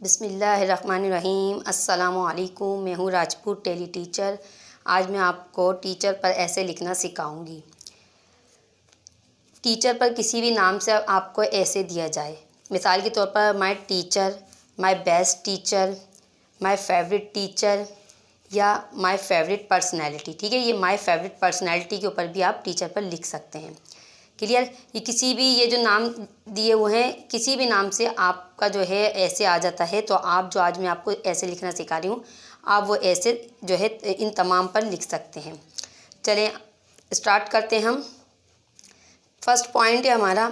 बिस्मिल्लाहिर्रहमानिर्रहीम। अस्सलामुअलैकुम। मैं हूँ राजपूत टेली टीचर। आज मैं आपको टीचर पर ऐसे लिखना सिखाऊंगी। टीचर पर किसी भी नाम से आपको ऐसे दिया जाए, मिसाल के तौर पर my teacher, my best teacher, my favourite teacher या माय फेवरेट पर्सनैलिटी। ठीक है, ये माय फेवरेट पर्सनैलिटी के ऊपर भी आप टीचर पर लिख सकते हैं। क्लियर। ये किसी भी ये जो नाम दिए हुए हैं, किसी भी नाम से आपका जो है ऐसे आ जाता है, तो आप जो आज मैं आपको ऐसे लिखना सिखा रही हूँ, आप वो ऐसे जो है इन तमाम पर लिख सकते हैं। चलें स्टार्ट करते हैं हम। फर्स्ट पॉइंट है हमारा,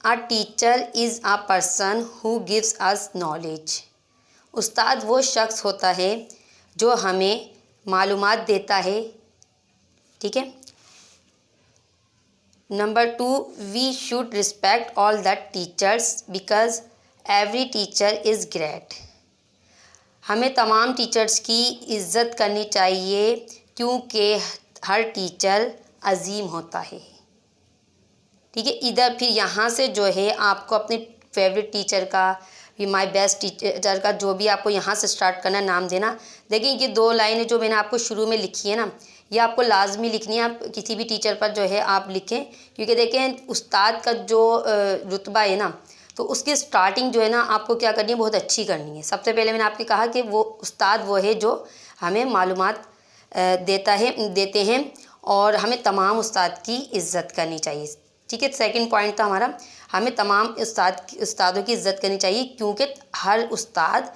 a teacher is a person who gives us knowledge. उस्ताद वो शख्स होता है जो हमें मालूमात देता है। ठीक है। Number 2, we should respect all the teachers because every teacher is great. हमें तमाम टीचर्स की इज़्ज़त करनी चाहिए क्योंकि हर टीचर अजीम होता है। ठीक है। इधर फिर यहाँ से जो है आपको अपने फेवरेट टीचर का, माय बेस्ट टीचर का, जो भी आपको यहाँ से स्टार्ट करना, नाम देना। देखिए ये 2 लाइनें जो मैंने आपको शुरू में लिखी है ना, ये आपको लाजमी लिखनी है। आप किसी भी टीचर पर जो है आप लिखें, क्योंकि देखें उस्ताद का जो रुतबा है ना, तो उसकी स्टार्टिंग जो है ना आपको क्या करनी है, बहुत अच्छी करनी है। सबसे पहले मैंने आपको कहा कि वो उस्ताद वो है जो हमें मालूमात देते हैं और हमें तमाम उस्ताद की इज़्ज़त करनी चाहिए। ठीक है। सेकंड पॉइंट था हमारा, हमें तमाम उस्तादों की इज़्ज़त करनी चाहिए क्योंकि हर उस्ताद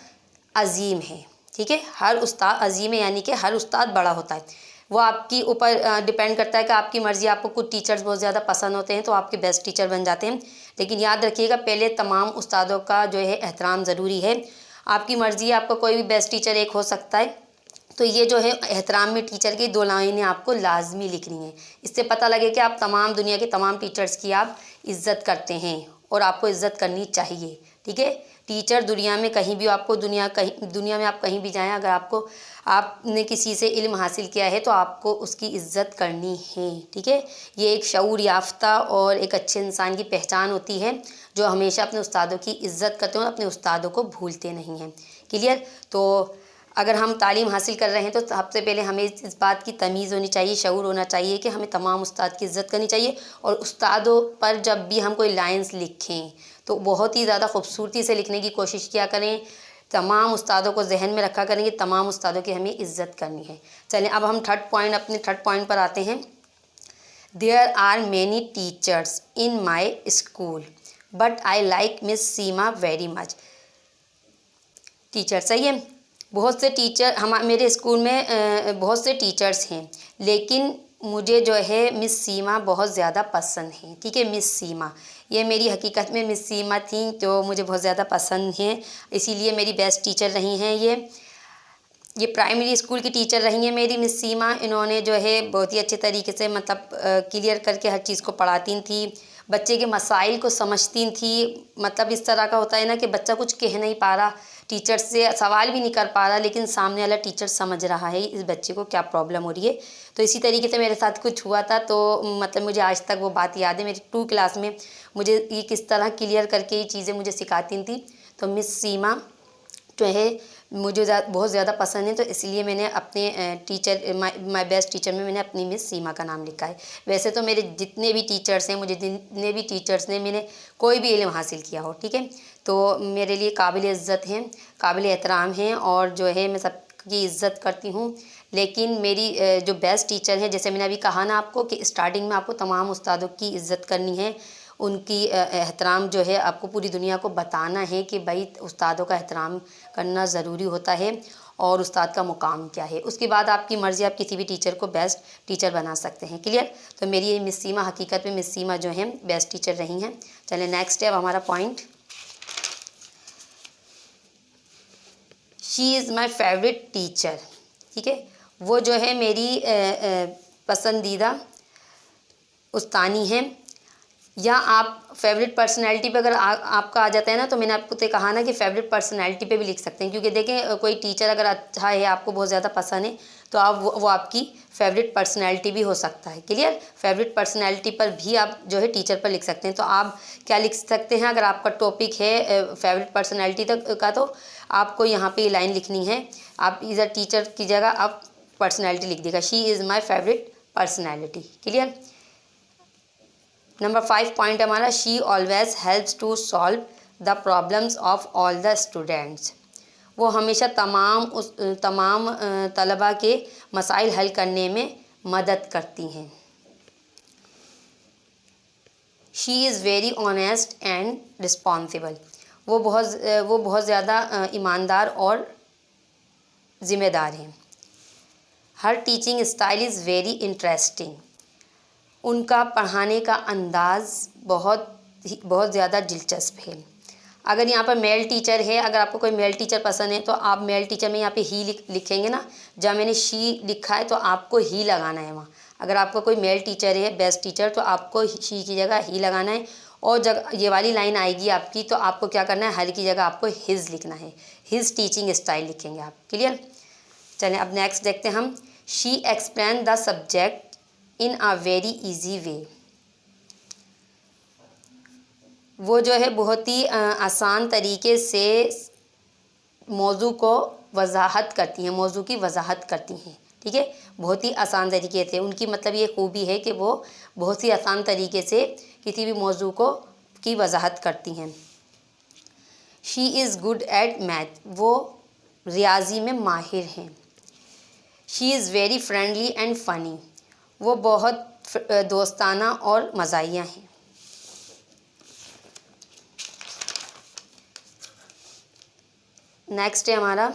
अजीम है। ठीक है। हर उस्ताद अजीम है, यानी कि हर उस्ताद बड़ा होता है। वो आपकी ऊपर डिपेंड करता है कि आपकी मर्ज़ी। आपको कुछ टीचर्स बहुत ज़्यादा पसंद होते हैं तो आपके बेस्ट टीचर बन जाते हैं, लेकिन याद रखिएगा पहले तमाम उस्तादों का जो है एहतराम ज़रूरी है। आपकी मर्ज़ी, आपका कोई भी बेस्ट टीचर एक हो सकता है, तो ये जो है एहतराम में टीचर की 2 लाइनें आपको लाजमी लिखनी है। इससे पता लगे कि आप तमाम दुनिया के तमाम टीचर्स की आप इज़्ज़त करते हैं और आपको इज़्ज़त करनी चाहिए। ठीक है। टीचर दुनिया में कहीं भी, आपको दुनिया में आप कहीं भी जाएं, अगर आपने किसी से इल्म हासिल किया है तो आपको उसकी इज़्ज़त करनी है। ठीक है। ये एक शऊर याफ्ता और एक अच्छे इंसान की पहचान होती है जो हमेशा अपने उस्तादों की इज़्ज़त करते हैं और अपने उस्तादों को भूलते नहीं हैं। क्लियर। तो अगर हम तालीम हासिल कर रहे हैं तो सबसे पहले हमें इस बात की तमीज़ होनी चाहिए, शऊर होना चाहिए कि हमें तमाम उस्ताद की इज़्ज़त करनी चाहिए। और उस्तादों पर जब भी हम कोई लाइन्स लिखें तो बहुत ही ज़्यादा खूबसूरती से लिखने की कोशिश किया करें। तमाम उस्तादों को जहन में रखा करेंगे, तमाम उस्तादों की हमें इज़्ज़त करनी है। चलें अब हम अपने थर्ड पॉइंट पर आते हैं। There are many teachers in my school but I like Miss Seema very much. Teacher सही है, बहुत से टीचर मेरे स्कूल में बहुत से टीचर्स हैं, लेकिन मुझे जो है मिस सीमा बहुत ज़्यादा पसंद है। ठीक है। मिस सीमा, ये मेरी हकीकत में मिस सीमा थी तो मुझे बहुत ज़्यादा पसंद हैं, इसीलिए मेरी बेस्ट टीचर रही हैं। ये प्राइमरी स्कूल की टीचर रही हैं मेरी मिस सीमा। इन्होंने जो है बहुत ही अच्छे तरीके से मतलब क्लियर करके हर चीज़ को पढ़ाती थी, बच्चे के मसाइल को समझती थी। मतलब इस तरह का होता है ना कि बच्चा कुछ कह नहीं पा रहा, टीचर से सवाल भी नहीं कर पा रहा, लेकिन सामने वाला टीचर समझ रहा है इस बच्चे को क्या प्रॉब्लम हो रही है। तो इसी तरीके से मेरे साथ कुछ हुआ था, तो मतलब मुझे आज तक वो बात याद है। मेरी 2 क्लास में मुझे ये किस तरह क्लियर करके ये चीज़ें मुझे सिखाती थी। तो मिस सीमा जो है मुझे बहुत ज़्यादा पसंद है, तो इसलिए मैंने अपने टीचर माय बेस्ट टीचर में मैंने अपनी मिस सीमा का नाम लिखा है। वैसे तो मेरे जितने भी टीचर्स हैं, मुझे जितने भी टीचर्स ने मैंने कोई भी इल्म हासिल किया हो, ठीक है, तो मेरे लिए काबिल इज़्ज़त हैं, काबिल एहतराम हैं और जो है मैं सबकी इज़्ज़त करती हूँ। लेकिन मेरी जो बेस्ट टीचर हैं, जैसे मैंने अभी कहा ना आपको कि स्टार्टिंग में आपको तमाम उस्तादों की इज़्ज़त करनी है, उनकी एहतराम जो है आपको पूरी दुनिया को बताना है कि भाई उस्तादों का एहतराम करना ज़रूरी होता है और उस्ताद का मुकाम क्या है। उसके बाद आपकी मर्ज़ी, आप किसी भी टीचर को बेस्ट टीचर बना सकते हैं। क्लियर। तो मेरी ये मिस सीमा, हकीकत में मिस सीमा जो है बेस्ट टीचर रही हैं। चलिए नेक्स्ट है अब हमारा point, she is my favourite teacher. ठीक है। वो जो है मेरी पसंदीदा उस्तानी है, या आप फेवरेट पर्सनैलिटी पे अगर आपका आ जाता है ना, तो मैंने आपको तो कहा ना कि फेवरेट पर्सनैलिटी पे भी लिख सकते हैं, क्योंकि देखें कोई टीचर अगर अच्छा है, आपको बहुत ज़्यादा पसंद है, तो आप वो आपकी फेवरेट पर्सनैलिटी भी हो सकता है। क्लियर? फेवरेट पर्सनैलिटी पर भी आप जो है टीचर पर लिख सकते हैं। तो आप क्या लिख सकते हैं, अगर आपका टॉपिक है फेवरेट पर्सनैलिटी तक का, तो आपको यहाँ पर ये लाइन लिखनी है। आप इधर टीचर की जगह आप पर्सनैलिटी लिख देगा, she is my favourite personality. Clear? Number 5 point हमारा, she always helps to solve the problems of all the students. वो हमेशा तमाम तलबा के मसाइल हल करने में मदद करती हैं। She is very honest and responsible. वो बहुत ज़्यादा ईमानदार और ज़िम्मेदार हैं। Her teaching style is very interesting. उनका पढ़ाने का अंदाज़ बहुत ज़्यादा दिलचस्प है। अगर यहाँ पर मेल टीचर है, अगर आपको कोई मेल टीचर पसंद है, तो आप मेल टीचर में यहाँ पे ही लिखेंगे ना। जहाँ मैंने शी लिखा है तो आपको ही लगाना है वहाँ। अगर आपका कोई मेल टीचर है, बेस्ट टीचर, तो आपको शी की जगह ही लगाना है। और जब ये वाली लाइन आएगी आपकी, तो आपको क्या करना है, हर की जगह आपको हिज लिखना है। हिज टीचिंग स्टाइल लिखेंगे आप। क्लियर? चलें अब नेक्स्ट देखते हैं हम। She explain the subject in a very easy way. वो जो है बहुत ही आसान तरीके से मौजू को वजाहत करती हैं, मौजू की वजाहत करती हैं। ठीक है? बहुत ही आसान तरीके से। उनकी मतलब ये खूबी है कि वो बहुत ही आसान तरीके से किसी भी मौजू की वजाहत करती हैं। She is good at math. वो रियाजी में माहिर हैं। She is very friendly and funny. वो बहुत दोस्ताना और मज़ाहिया हैं। नेक्स्ट है हमारा,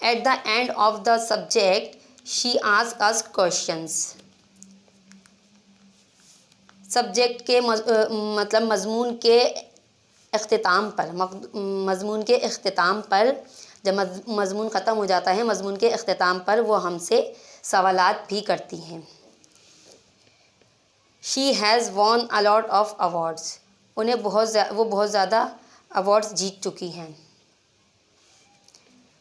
at the end of the subject she ask us questions. Subject के मतलब मज़मून के इख्तिताम पर जब मज़मून ख़त्म हो जाता है, मज़मून के इख्तिताम पर वो हमसे सवालात भी करती हैं। She has won a lot of awards. वो बहुत ज़्यादा अवार्ड्स जीत चुकी हैं।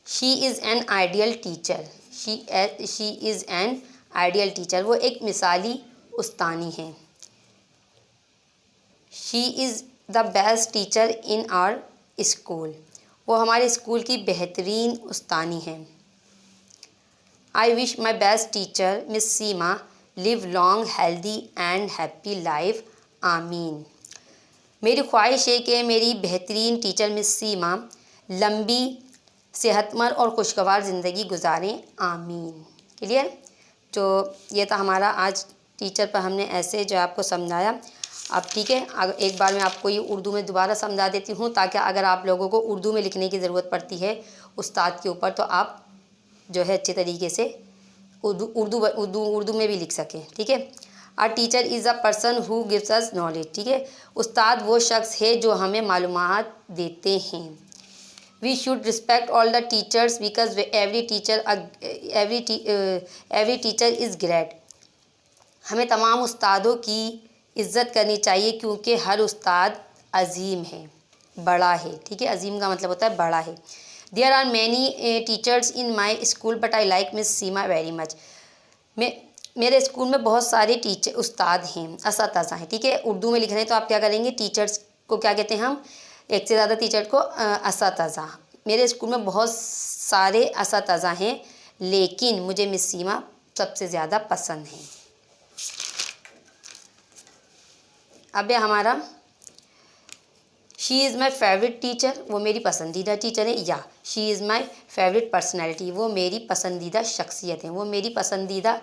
She is an ideal teacher. She is an ideal teacher. वो एक मिसाली उस्तानी हैं। She is the best teacher in our school. वो हमारे स्कूल की बेहतरीन उस्तानी हैं। I wish my best teacher miss Seema live long healthy and happy life. आमीन। मेरी ख्वाहिश है कि मेरी बेहतरीन टीचर मिस सीमा लंबी, सेहतमंद और खुशगवार ज़िंदगी गुजारें। आमीन। क्लियर? तो ये था हमारा आज टीचर पर हमने ऐसे जो आपको समझाया। अब ठीक है, एक बार मैं आपको ये उर्दू में दोबारा समझा देती हूँ, ताकि अगर आप लोगों को उर्दू में लिखने की ज़रूरत पड़ती है उस्ताद के ऊपर, तो आप जो है अच्छे तरीके से उर्दू में भी लिख सकें। ठीक है? A teacher is a person who gives us knowledge. ठीक है? उस्ताद वो शख्स है जो हमें मालूमात देते हैं। We should respect all the teachers because every teacher is great. हमें तमाम उस्तादों की इज़्ज़त करनी चाहिए, क्योंकि हर उस्ताद अजीम है, बड़ा है। ठीक है? अजीम का मतलब होता है बड़ा है। There are many teachers in my school but I like Miss Seema very much. मेरे स्कूल में बहुत सारे उस्ताद हैं, असातिज़ा हैं। ठीक है? उर्दू में लिख रहे हैं तो आप क्या करेंगे, टीचर्स को क्या कहते हैं हम, एक से ज़्यादा टीचर को असातिज़ा। मेरे स्कूल में बहुत सारे असातिज़ा हैं, लेकिन मुझे मिस सीमा सबसे ज़्यादा पसंद हैं। अब है हमारा, she is my favourite teacher. वो मेरी पसंदीदा टीचर है। या she is my favourite personality. वो मेरी पसंदीदा शख्सियत है। वो मेरी पसंदीदा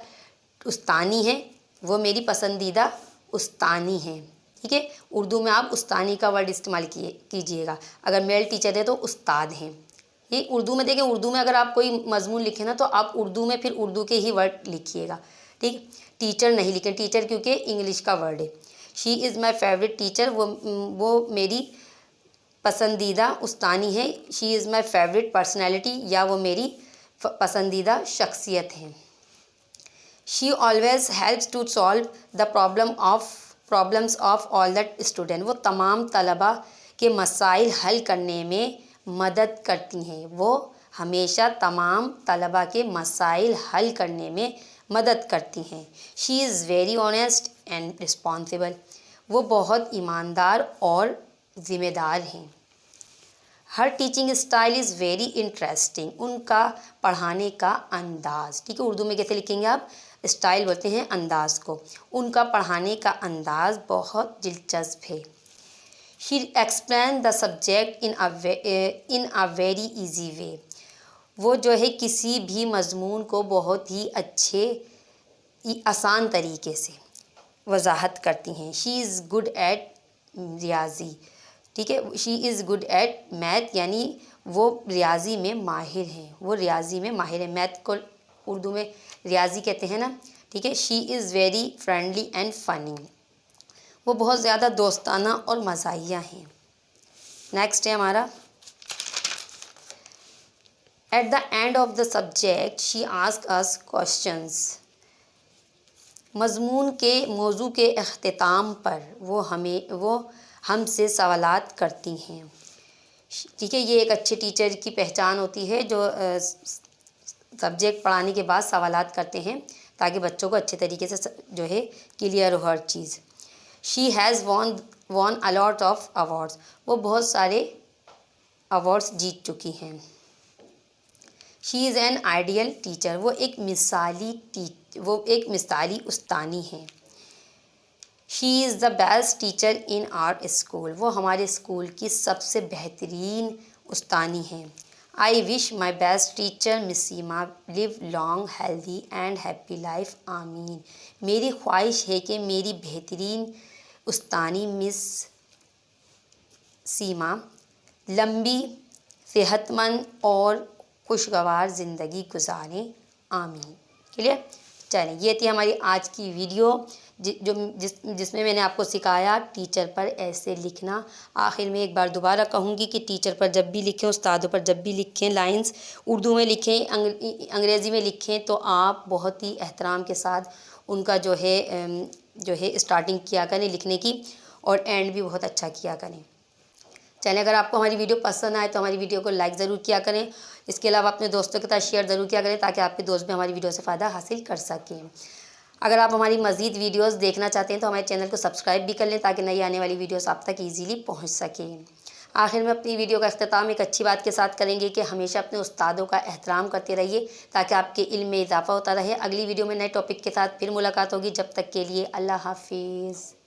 उस्तानी है। वो मेरी पसंदीदा उस्तानी है। ठीक है? उर्दू में आप उस्तानी का वर्ड इस्तेमाल कीजिएगा। अगर मेल टीचर है तो उस्ताद हैं। ये उर्दू में देखें, उर्दू में अगर आप कोई मजमून लिखें ना, तो आप उर्दू में फिर उर्दू के ही वर्ड लिखिएगा। ठीक? टीचर नहीं लिखें, टीचर क्योंकि इंग्लिश का वर्ड है। She is my favourite teacher. वो मेरी पसंदीदा उस्तानी है। She is my favourite personality, या वो मेरी पसंदीदा शख्सियत है। She always helps to solve the problems of all the student, वो तमाम तलबा के मसाइल हल करने में मदद करती हैं। वो हमेशा तमाम तलबा के मसाइल हल करने में मदद करती हैं। She is very honest and responsible, वो बहुत ईमानदार और ज़िम्मेदार हैं। Her teaching style is very interesting, उनका पढ़ाने का अंदाज़, ठीक है, उर्दू में कैसे लिखेंगे आप, स्टाइल बोलते हैं अंदाज़ को, उनका पढ़ाने का अंदाज़ बहुत दिलचस्प है। She explain the subject in a very easy way, वो जो है किसी भी मज़मून को बहुत ही अच्छे आसान तरीके से वजाहत करती हैं। शी इज़ गुड एट रियाजी, ठीक है, she is good at math, यानी वो रियाजी में माहिर हैं, वो रियाजी में माहिर हैं, मैथ को उर्दू में रियाजी कहते हैं ना, ठीक है। She is very friendly and funny, वो बहुत ज़्यादा दोस्ताना और मज़ाहिया हैं। नेक्स्ट है हमारा, at the end of the subject she ask us questions, मज़मून के मौजू के अख्तिताम पर वो हमसे सवालात करती हैं, ठीक है। ये एक अच्छे टीचर की पहचान होती है जो सब्जेक्ट पढ़ाने के बाद सवालात करते हैं ताकि बच्चों को अच्छे तरीके से जो है क्लियर हो हर चीज़। She has won a lot of awards, वो बहुत सारे अवार्ड्स जीत चुकी हैं। She is an ideal teacher, वो एक मिसाली उस्तानी है। She is the best teacher in our school, वो हमारे स्कूल की सबसे बेहतरीन उस्तानी है। I wish my best teacher miss Seema live long healthy and happy life, आमीन। मेरी ख्वाहिश है कि मेरी बेहतरीन उस्तानी मिस सीमा लंबी, सेहतमंद और खुशगवार ज़िंदगी गुजारें, आमीन। क्लियर, चलें, ये थी हमारी आज की वीडियो जिसमें मैंने आपको सिखाया टीचर पर ऐसे लिखना। आखिर में एक बार दोबारा कहूँगी कि टीचर पर जब भी लिखें, उस्तादों पर जब भी लिखें, लाइंस उर्दू में लिखें, अंग्रेज़ी में लिखें, तो आप बहुत ही एहतराम के साथ उनका जो है स्टार्टिंग किया करें लिखने की, और एंड भी बहुत अच्छा किया करें। चलें, अगर आपको हमारी वीडियो पसंद आए तो हमारी वीडियो को लाइक ज़रूर किया करें। इसके अलावा अपने दोस्तों के साथ शेयर ज़रूर किया करें ताकि आपके दोस्त भी हमारी वीडियो से फ़ायदा हासिल कर सकें। अगर आप हमारी मज़ीद वीडियोस देखना चाहते हैं तो हमारे चैनल को सब्सक्राइब भी कर लें ताकि नई आने वाली वीडियोस आप तक ईजीली पहुंच सकें। आखिर में अपनी वीडियो का अख्तिताम एक अच्छी बात के साथ करेंगे कि हमेशा अपने उस्तादों का एहतराम करते रहिए ताकि आपके इल्म में इजाफा होता रहे। अगली वीडियो में नए टॉपिक के साथ फिर मुलाकात होगी, जब तक के लिए अल्लाह हाफिज़।